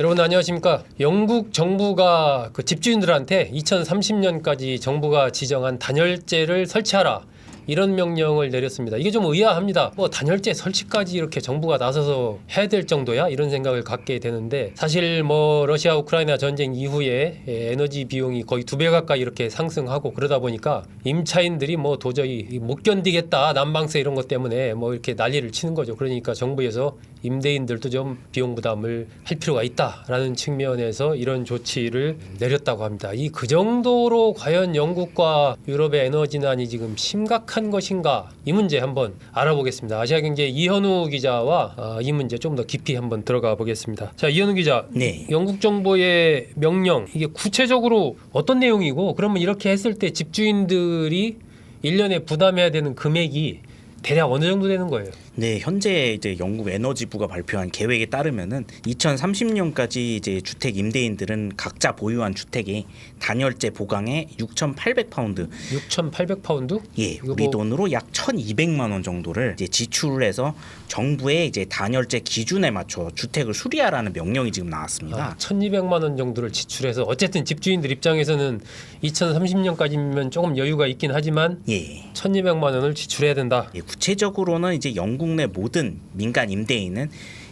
여러분 안녕하십니까? 영국 정부가 그 집주인들한테 2030년까지 정부가 지정한 단열재를 설치하라 이런 명령을 내렸습니다. 이게 좀 의아합니다. 뭐 단열재 설치까지 이렇게 정부가 나서서 해야 될 정도야? 이런 생각을 갖게 되는데, 사실 뭐 러시아 우크라이나 전쟁 이후에 에너지 비용이 거의 2배 가까이 이렇게 상승하고 그러다 보니까 임차인들이 뭐 도저히 못 견디겠다, 난방세 이런 것 때문에 뭐 이렇게 난리를 치는 거죠. 그러니까 정부에서 임대인들도 좀 비용 부담을 할 필요가 있다라는 측면에서 이런 조치를 내렸다고 합니다. 그 정도로 과연 영국과 유럽의 에너지난이 지금 심각한 것인가, 이 문제 한번 알아보겠습니다. 아시아경제 이현우 기자와 이 문제 좀 더 깊이 한번 들어가 보겠습니다. 자, 이현우 기자, 네. 영국 정부의 명령, 이게 구체적으로 어떤 내용이고, 그러면 이렇게 했을 때 집주인들이 1년에 부담해야 되는 금액이 대략 어느 정도 되는 거예요? 네, 현재 이제 영국 에너지부가 발표한 계획에 따르면은 2030년까지 이제 주택 임대인들은 각자 보유한 주택에 단열재 보강에 6,800파운드, 6,800파운드? 예, 우리 돈으로 약 1,200만 원 정도를 이제 지출해서 정부의 이제 단열재 기준에 맞춰 주택을 수리하라는 명령이 지금 나왔습니다. 1,200만 원 정도를 지출해서, 어쨌든 집주인들 입장에서는 2030년까지면 조금 여유가 있긴 하지만 예. 1,200만 원을 지출해야 된다. 예, 구체적으로는 이제 영국 내 모든 민간 임대인은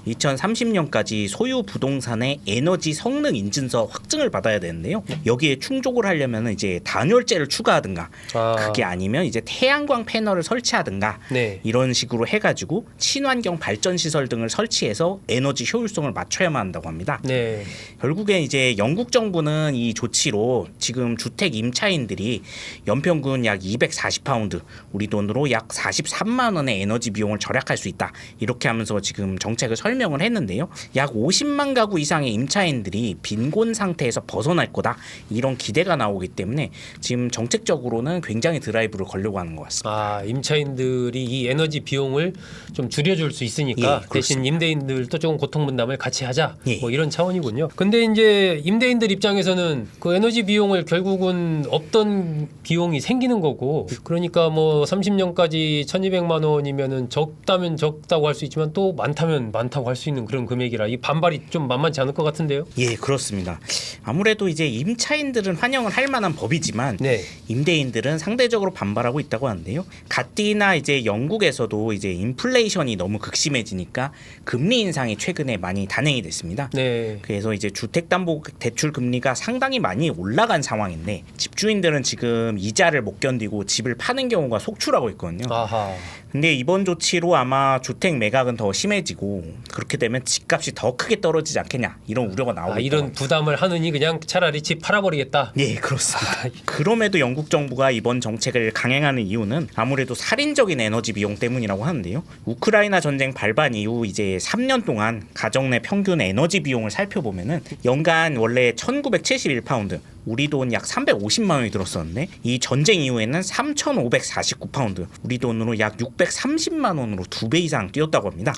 2030년까지 소유 부동산의 에너지 성능 인증서 확증을 받아야 되는데요. 여기에 충족을 하려면 이제 단열재를 추가하든가, 그게 아니면 이제 태양광 패널을 설치하든가, 네. 이런 식으로 해가지고 친환경 발전 시설 등을 설치해서 에너지 효율성을 맞춰야만 한다고 합니다. 네. 결국엔 이제 영국 정부는 이 조치로 지금 주택 임차인들이 연평균 약 240파운드, 우리 돈으로 약 43만 원의 에너지 비용을 절약할 수 있다, 이렇게 하면서 지금 정책을 설명을 했는데요. 약 50만 가구 이상의 임차인들이 빈곤 상태에서 벗어날 거다, 이런 기대가 나오기 때문에 지금 정책적으로는 굉장히 드라이브를 걸려고 하는 것 같습니다. 임차인들이 이 에너지 비용을 좀 줄여줄 수 있으니까, 예, 대신 임대인들도 조금 고통 분담을 같이 하자, 예. 뭐 이런 차원이군요. 근데 이제 임대인들 입장에서는 그 에너지 비용을 결국은 없던 비용이 생기는 거고, 그러니까 뭐 30년까지 1,200만 원이면은 적다면 적다고 할 수 있지만 또 많다면 많다고 할 수 있는 그런 금액이라 이 반발이 좀 만만치 않을 것 같은데요. 예, 그렇습니다. 아무래도 이제 임차인들은 환영을 할 만한 법이지만, 네. 임대인들은 상대적으로 반발하고 있다고 하는데요. 가뜩이나 이제 영국에서도 이제 인플레이션이 너무 극심해지니까 금리 인상이 최근에 많이 단행이 됐습니다. 네. 그래서 이제 주택담보대출 금리가 상당히 많이 올라간 상황인데, 집주인들은 지금 이자를 못 견디고 집을 파는 경우가 속출하고 있거든요. 아하. 근데 이번 조치로 아마 주택 매각은 더 심해지고, 그렇게 되면 집값이 더 크게 떨어지지 않겠냐, 이런 우려가 나오고 있다. 이런 부담을 하느니 그냥 차라리 집 팔아버리겠다. 예, 그렇습니다. 그럼에도 영국 정부가 이번 정책을 강행하는 이유는 아무래도 살인적인 에너지 비용 때문이라고 하는데요. 우크라이나 전쟁 발발 이후 이제 3년 동안 가정 내 평균 에너지 비용을 살펴보면은 연간 원래 1,971파운드, 우리 돈 약 350만 원이 들었었는데, 이 전쟁 이후에는 3,549파운드, 우리 돈으로 약 630만 원으로 2배 이상 뛰었다고 합니다.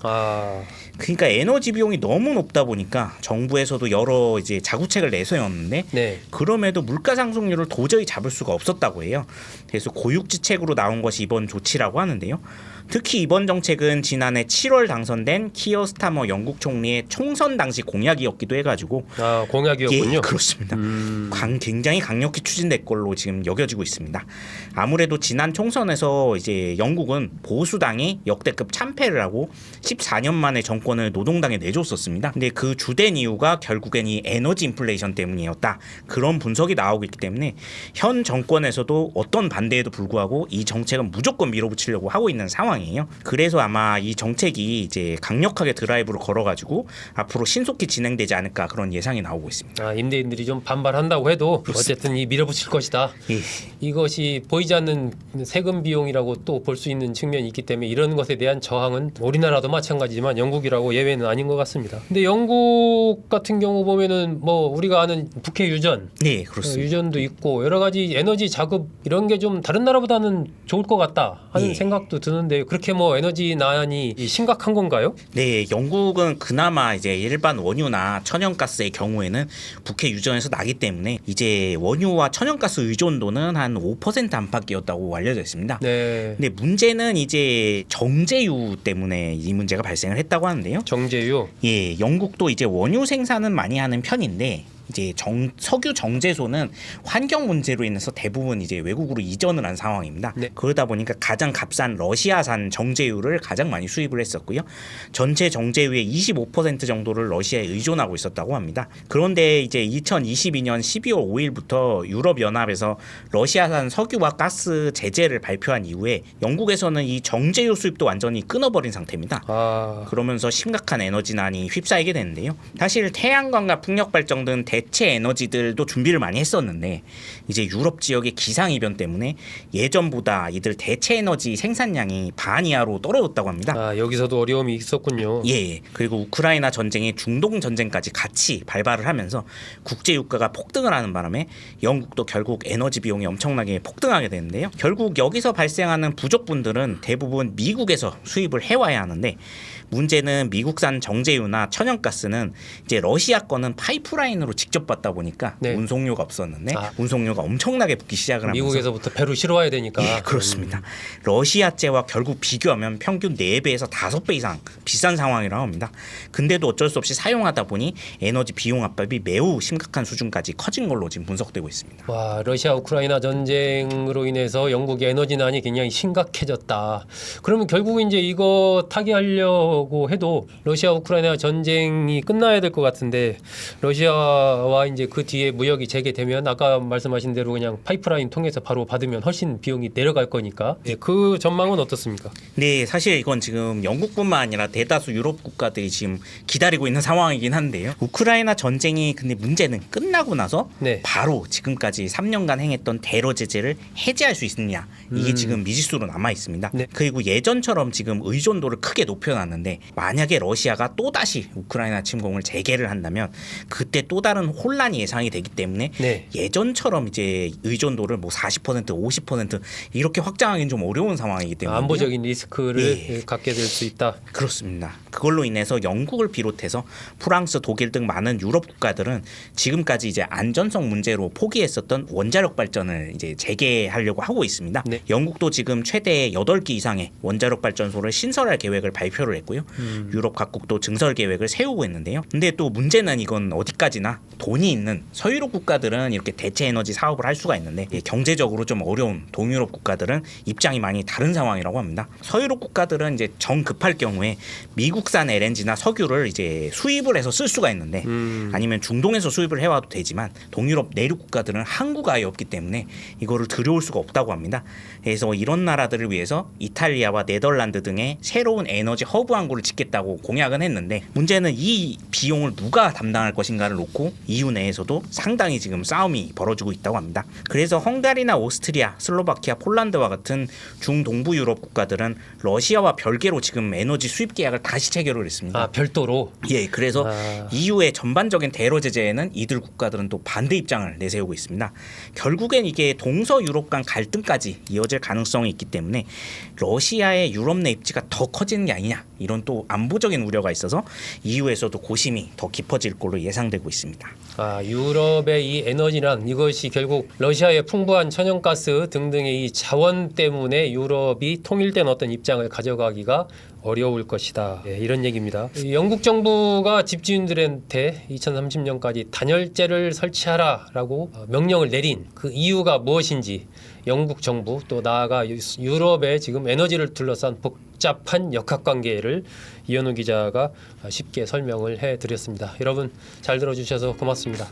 그러니까 에너지 비용이 너무 높다 보니까 정부에서도 여러 이제 자구책을 내세웠는데, 네. 그럼에도 물가 상승률을 도저히 잡을 수가 없었다고 해요. 그래서 고육지책으로 나온 것이 이번 조치라고 하는데요. 특히 이번 정책은 지난해 7월 당선된 키어 스타머 영국 총리의 총선 당시 공약이었기도 해가지고, 공약이었군요. 예, 그렇습니다. 굉장히 강력히 추진될 걸로 지금 여겨지고 있습니다. 아무래도 지난 총선에서 이제 영국은 보수당이 역대급 참패를 하고 14년 만에 정권을 노동당에 내줬었습니다. 근데 그 주된 이유가 결국엔 이 에너지 인플레이션 때문이었다, 그런 분석이 나오고 있기 때문에 현 정권에서도 어떤 반대에도 불구하고 이 정책은 무조건 밀어붙이려고 하고 있는 상황이에요. 그래서 아마 이 정책이 이제 강력하게 드라이브를 걸어가지고 앞으로 신속히 진행되지 않을까, 그런 예상이 나오고 있습니다. 임대인들이 좀 반발한다고 해도 어쨌든 이 밀어붙일 것이다. 예. 이것이 보이지 않는 세금 비용이라고 또 볼 수 있는 측면이 있기 때문에 이런 것에 대한 저항은 우리나라도 마찬가지지만 영국이라고 예외는 아닌 것 같습니다. 근데 영국 같은 경우 보면은 뭐 우리가 아는 북해 유전, 네, 그렇습니다. 유전도 있고 여러 가지 에너지 자급 이런 게 좀 다른 나라보다는 좋을 것 같다 하는 예. 생각도 드는데요. 예, 그렇게 뭐 에너지난이 심각한 건가요? 네, 영국은 그나마 이제 일반 원유나 천연가스의 경우에는 북해 유전에서 나기 때문에 이제 원유와 천연가스 의존도는 한 5% 안팎이었다고 알려져 있습니다. 네. 근데 문제는 이제 정제유 때문에 이 문제가 발생을 했다고 하는데요. 정제유. 예, 영국도 이제 원유 생산은 많이 하는 편인데 이제 석유 정제소는 환경 문제로 인해서 대부분 이제 외국으로 이전을 한 상황입니다. 네. 그러다 보니까 가장 값싼 러시아산 정제유를 가장 많이 수입을 했었고요. 전체 정제유의 25% 정도를 러시아에 의존하고 있었다고 합니다. 그런데 이제 2022년 12월 5일부터 유럽 연합에서 러시아산 석유와 가스 제재를 발표한 이후에 영국에서는 이 정제유 수입도 완전히 끊어버린 상태입니다. 그러면서 심각한 에너지난이 휩싸이게 되는데요. 사실 태양광과 풍력 발전 등 대체 에너지들도 준비를 많이 했었는데 이제 유럽 지역의 기상 이변 때문에 예전보다 이들 대체 에너지 생산량이 반 이하로 떨어졌다고 합니다. 여기서도 어려움이 있었군요. 예. 그리고 우크라이나 전쟁이 중동 전쟁까지 같이 발발을 하면서 국제 유가가 폭등을 하는 바람에 영국도 결국 에너지 비용이 엄청나게 폭등하게 되는데요. 결국 여기서 발생하는 부족분들은 대부분 미국에서 수입을 해와야 하는데 문제는 미국산 정제유나 천연가스는 이제 러시아 거는 파이프라인으로 직접 받다 보니까 네. 운송료가 없었는데 운송료가 엄청나게 붙기 시작을 하면서 미국에서부터 배로 실어와야 되니까. 예, 그렇습니다. 러시아제와 결국 비교하면 평균 4배에서 5배 이상 비싼 상황이라고 합니다. 근데도 어쩔 수 없이 사용하다 보니 에너지 비용 압박이 매우 심각한 수준까지 커진 걸로 지금 분석되고 있습니다. 와, 러시아 우크라이나 전쟁으로 인해서 영국의 에너지난이 굉장히 심각해졌다. 그러면 결국 이제 이거 타개하려고 해도 러시아 우크라이나 전쟁이 끝나야 될 것 같은데 러시아와 이제 그 뒤에 무역이 재개되면 아까 말씀하신 대로 그냥 파이프라인 통해서 바로 받으면 훨씬 비용이 내려갈 거니까 그 전망은 어떻습니까? 네, 사실 이건 지금 영국뿐만 아니라 대다수 유럽 국가들이 지금 기다리고 있는 상황이긴 한데요. 우크라이나 전쟁이 근데 문제는 끝나고 나서 바로 지금까지 3년간 행했던 대러 제재를 해제할 수 있느냐 이게 지금 미지수로 남아 있습니다. 그리고 예전처럼 지금 의존도를 크게 높여놨는데 만약에 러시아가 또다시 우크라이나 침공을 재개를 한다면 그때 또 다른 혼란이 예상이 되기 때문에 예전처럼 이제 의존도를 뭐 40% 50% 이렇게 확장하기는 좀 어려운 상황이기 때문에 안보적인 리스크를 갖게 될 수 있다. 그렇습니다. 그걸로 인해서 영국을 비롯해서 프랑스, 독일 등 많은 유럽 국가들은 지금까지 이제 안전성 문제로 포기했었던 원자력 발전을 이제 재개하려고 하고 있습니다. 영국도 지금 최대 8기 이상의 원자력 발전소를 신설할 계획을 발표를 했고요. 유럽 각국도 증설 계획을 세우고 있는데요. 근데 또 문제는 이건 어디까지나 돈이 있는 서유럽 국가들은 이렇게 대체 에너지 사업을 할 수가 있는데 경제적으로 좀 어려운 동유럽 국가들은 입장이 많이 다른 상황이라고 합니다. 서유럽 국가들은 이제 정 급할 경우에 미국산 LNG나 석유를 이제 수입을 해서 쓸 수가 있는데 아니면 중동에서 수입을 해와도 되지만 동유럽 내륙 국가들은 항구가 아예 없기 때문에 이거를 들여올 수가 없다고 합니다. 그래서 이런 나라들을 위해서 이탈리아와 네덜란드 등의 새로운 에너지 허브 항구를 짓겠다고 공약은 했는데 문제는 이 비용을 누가 담당할 것인가를 놓고 EU 내에서도 상당히 지금 싸움이 벌어지고 있다고 합니다. 그래서 헝가리나 오스트리아, 슬로바키아, 폴란드와 같은 중동부 유럽 국가들은 러시아와 별개로 지금 에너지 수입 계약을 다시 체결을 했습니다. 별도로? 예, 그래서 EU의 전반적인 대러 제재에는 이들 국가들은 또 반대 입장을 내세우고 있습니다. 결국엔 이게 동서 유럽 간 갈등까지 이어질 가능성이 있기 때문에 러시아의 유럽 내 입지가 더 커지는 게 아니냐 이런 또 안보적인 우려가 있어서 EU에서도 고심이 더 깊어질 걸로 예상되고 있습니다. 유럽의 이 에너지난 이것이 결국 러시아의 풍부한 천연가스 등등의 이 자원 때문에 유럽이 통일된 어떤 입장을 가져가기가 어려울 것이다. 이런 얘기입니다. 영국 정부가 집주인들한테 2030년까지 단열재를 설치하라라고 명령을 내린 그 이유가 무엇인지 영국 정부 또 나아가 유럽의 지금 에너지를 둘러싼 복잡한 역학관계를 이현우 기자가 쉽게 설명을 해드렸습니다. 여러분 잘 들어주셔서 고맙습니다.